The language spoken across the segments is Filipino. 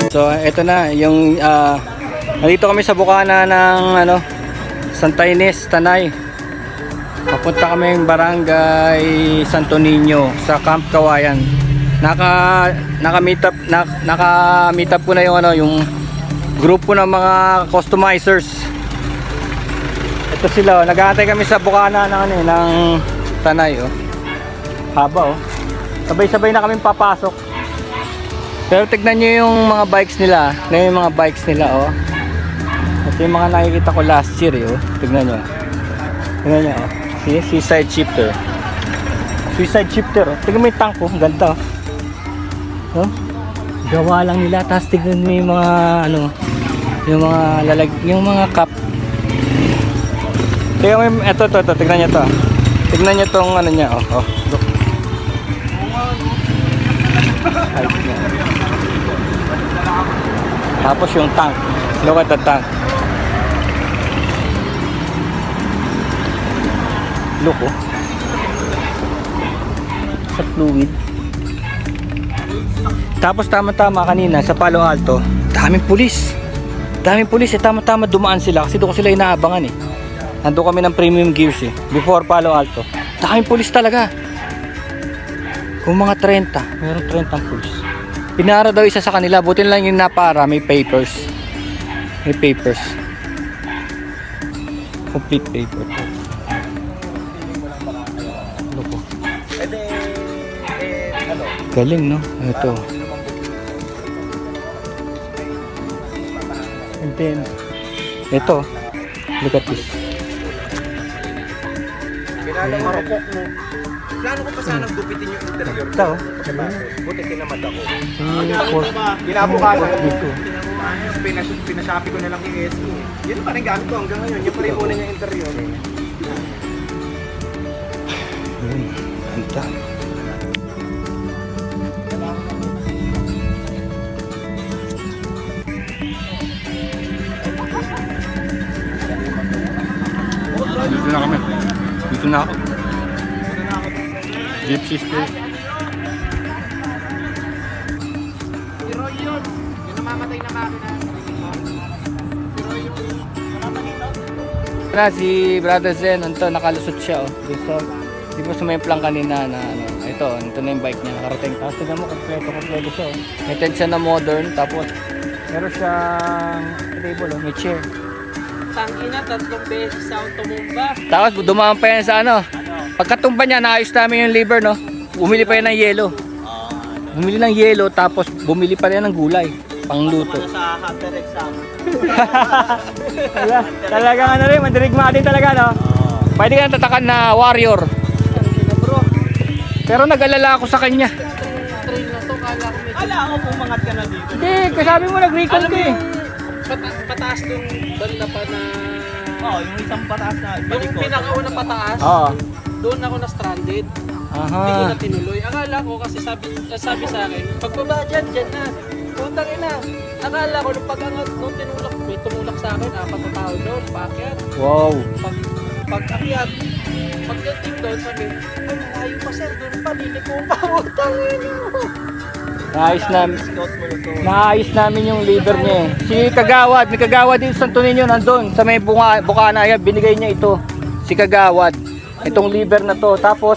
So ito na yung nandito kami sa bukana ng Santa Ines, Tanay. Papunta kami ng Barangay Santo Niño sa Camp Kawayan. Naka-meet up ko na yung grupo ng mga customizers. Ito sila, nag-aantay kami sa bukana ng Tanay Haba sabay-sabay na kami papasok. Pero tignan nyo yung mga bikes nila. Yung mga bikes nila Ito yung mga nakikita ko last year Tignan nyo. Tignan nyo Suicide shifter. Suicide shifter Tignan mo yung tank ang ganda gawa lang nila. Tapos tignan nyo yung mga yung mga cup. Tignan mo yung ito tignan nyo to. Tignan nyo tong niya look. Tapos yung tank, look at the tank. Look sa fluid. Tapos tama-tama kanina sa Palo Alto, daming pulis. Tama-tama dumaan sila kasi doon ko sila inaabangan Nandun kami ng premium gears before Palo Alto. Daming pulis talaga. Kung mga 30, meron 30 pulis. Pinara daw isa sa kanila, buti lang yung napara, may papers. Complete paper. Loko. Galing ito. And then ito, look at this. Marupok mo. Plano ko pa sanang gupitin yung interior. Ito. Buti kinamad ako. Kinabukasan dito. Pinashopping ko na lang yung ESQ. Yun pa rin gamit ko hanggang ngayon. Yung pa rin muna yung interior. Ganda. Dito na kami. Dito na ako. Gypsy Street. Si Roy yun. Yung namamatay na makina. Si Roy yun. Si Brother Zen, nakalusot siya So, di ba sumayemplang kanina na ito na yung bike niya, nakarating. Tapos tignan mo, kompleto siya May tent siya na modern, tapos meron siyang table may chair. Tangina, 3 beses ako tumumba. Tapos dumaan pa yan sa pagkatumba niya, naayos namin yung liver bumili pa yan ng yelo. Bumili ng yelo, tapos bumili pa rin ng gulay pangluto. Sa hunter exam. Talagang mandirigma din talaga Pwede ka tatakan na warrior. Pero nag-alala ako sa kanya. Train na to, Kala ko pumangat ka na dito. Hindi, kasabi mo nag-recon ka pataas nung banda pa na... Yung isang pataas na Yung pinakauna pataas, doon ako na-stranded. Hindi ko na tinuloy. Akala ko kasi sabi sa akin, pagbaba dyan na. Putang ina. Akala ko nung pag-angat, nung may tumulak sa akin, 4 na tao doon, paakyat. Wow. Pag-akyat, pagdating doon, sabi, ay, malayo pa sir, doon pa, ko pa, putang ina mo. Naayos namin yung liver niya Si Kagawad, may Kagawad din sa Santo Niño nandun sa may bukana binigay niya ito. Si Kagawad. Itong liver na to. Tapos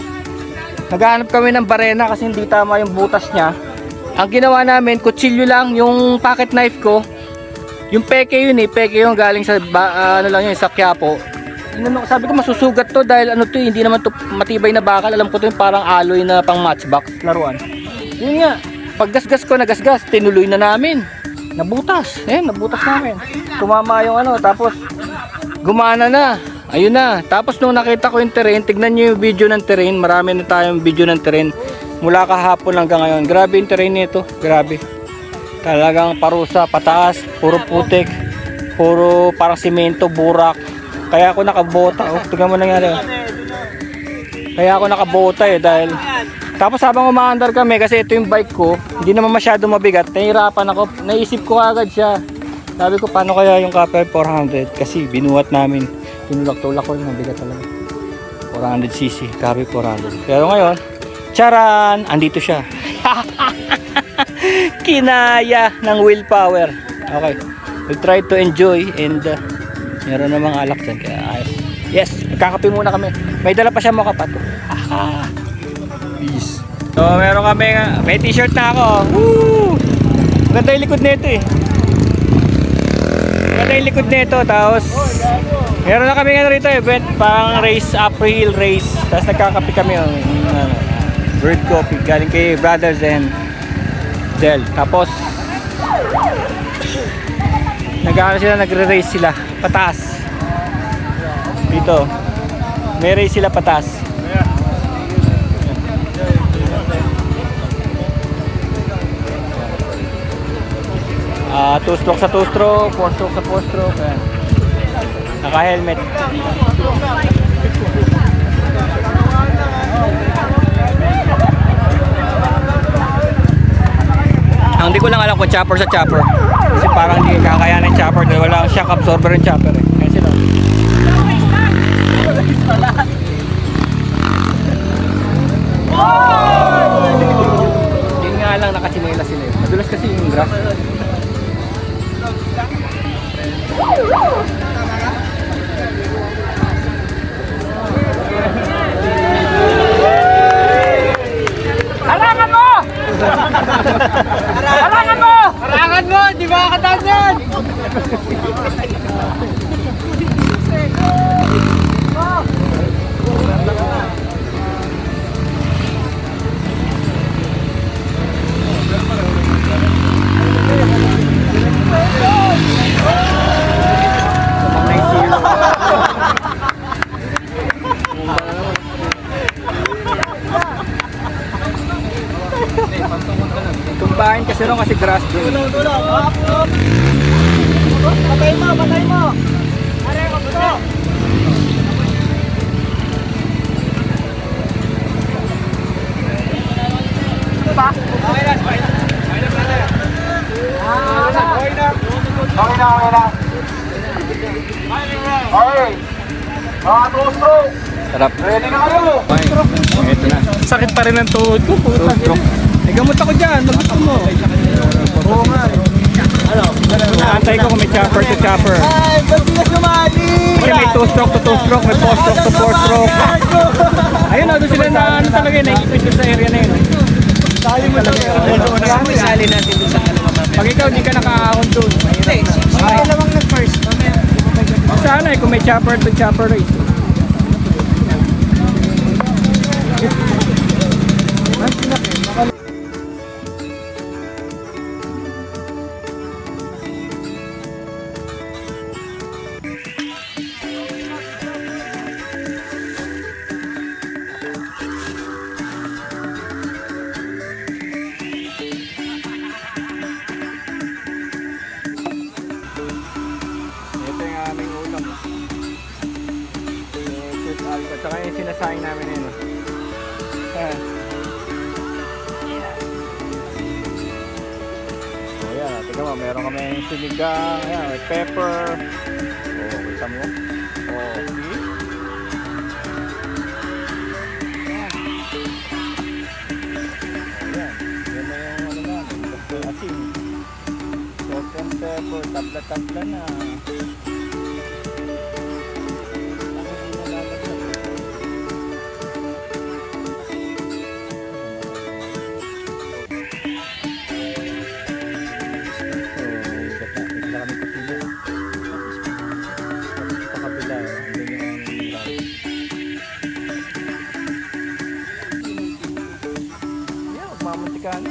naghahanap kami ng barena kasi hindi tama yung butas niya. Ang ginawa namin, kutsilyo lang yung pocket knife ko. Yung peke yun peke yung galing sa sa Quiapo. Sabi ko masusugat to dahil hindi naman to matibay na bakal. Alam ko to yung parang alloy na pang matchbox laruan. Yun nga. Paggasgas ko, nagasgas, tinuloy na namin. Nabutas. Nabutas namin. Tumama yung tapos gumana na. Ayun na. Tapos nung nakita ko yung terrain, tignan nyo yung video ng terrain. Marami na tayong video ng terrain. Mula kahapon hanggang ngayon. Grabe yung terrain nito. Grabe. Talagang parusa, pataas, puro putik, puro parang simento, burak. Kaya ako nakabota. Tignan mo nangyari. Kaya ako nakabota dahil tapos habang umaandar kami, kasi ito yung bike ko, hindi naman masyado mabigat, nahihirapan ako, naisip ko agad siya. Sabi ko, paano kaya yung Copper 400? Kasi binuhat namin, tinulak-tulak ko, mabigat talaga. 400cc, Copper 400. Pero ngayon, charan, andito siya. Kinaya ng willpower. Okay. We'll try to enjoy and meron namang alak dyan. Kaya ayos. Yes, magkakape muna kami. May dala pa siya mga kapat. Aha. Peace. So, meron kami, may t-shirt na ako. Woo! Maganda yung likod nito eh. Maganda yung likod nito. Tapos, meron na kami rito event, pang race, uphill race. Tapos nagkakape kami. Bird coffee, galing kay Brothers and Zell. Tapos, nagre-race sila pataas. Dito. May race sila pataas. Two stroke sa two stroke, four stroke sa four stroke. Ayan. Naka-helmet. Ang hindi ko lang alam kung chopper sa chopper. Kasi parang hindi kakayanin ng chopper dahil wala shock absorber yung chopper eh. Kaya sila. Yun nga lang nakasinela sila eh. Madulas kasi yung grass. Harangan mo! Harangan mo! Harangan mo! Di ba kakataon yan? Tumbahin kasi ron kasi grass doon. Patay mo! Patay mo! Aray ko buto! Pa? Okay na, okay na. Okay na, brother. Okay na. Okay na, okay na. Okay. Mga two-stroke. Sarap. Ready na kayo? Okay. Ito na. Sakit pa rin ang tuhod ko. Two stroke. May gamot ako dyan. Magusto mo. Oo nga. Antay ko kung may chopper to chopper. Ay, ba't di na sumali? Kasi may two stroke to two stroke, may four stroke to four stroke. Ayun o, doon sila na ano talaga yun, naikipit doon sa area na yun. Sali mo talaga. Isali natin doon sa Pag ikaw di ka nakaahon doon, mahirap na. Ay, dalawang nag-first. Sana eh, kung may chopper to chopper race. Ito yung aming ulam. Sweet alcohol. Tsaka yung sinasayang namin yun. Ayan. O yan, tignan mo, meron kami sinigang, ayan, may pepper. O, kita mo. O, see? Ayan. Ayan. Yan na yung ano namin. Tapos yung asin. Salt and pepper, tabla-tabla na. Mamuntikan.